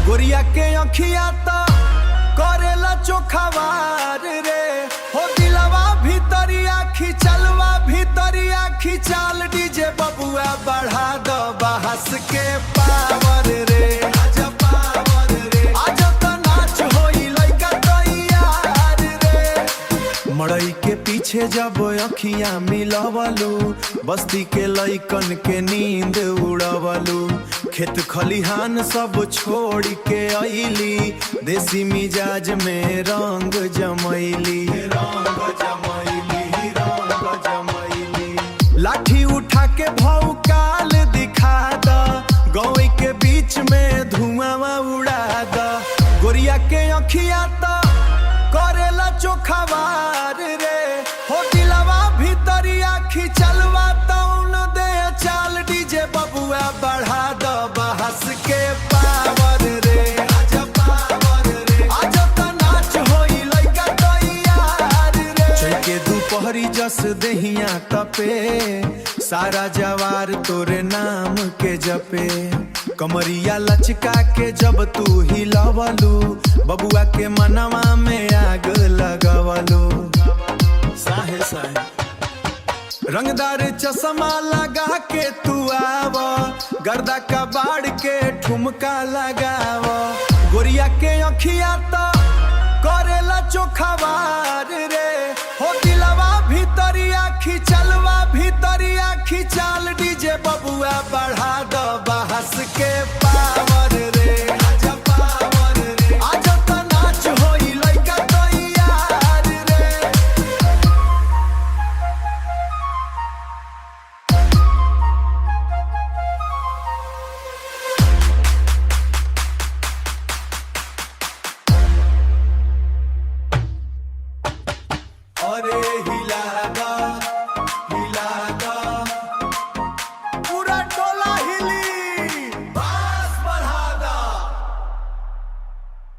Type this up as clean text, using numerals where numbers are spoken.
गोरिया के अखिया तो करेला चोखावार रे हो दिलवा भीतरिया खिचलवा भीतरिया खिचाल डीजे बबुआ बढ़ा दो बहस के पावर रे आजा पावर रे आजा तो नाच होई लइका तैयार रे। मड़ई के पीछे जब अखियां मिलवलू बस्ती के लइकन के नींद उड़वलू खेत खलिहान सब छोड़ के अइली देसी मिजाज में रंग जमैली लाठी उठा के भौकाल दिखा द गाँव के बीच में धुआं उड़ा द गोरिया के अखिया तो करेला चोखावार रे हो दिलवा भीतरिया खिचलवा तौन दे चाल डीजे बबुआ बढ़ा दो बहस के पावर रे आजा पावर रे आजा तो नाच होई लइका तैयार रे। चैके दोपहरी जस देहिया तपे सारा जवार तोरे नाम के जपे कमरिया लचका के जब तू हिलवलू बबुआ के मनवा में आग लगवलू साहे साहे रंगदार चश्मा लगा के तू आव गर्दा कबाड़ के ठुमका लगाव गोरिया के अखिया तो करेला चोखावार रे हो दिलवा भीतरिया खिचलवा भीतरिया खिचाल डीजे बबुआ बढ़ा दो बहस के पावर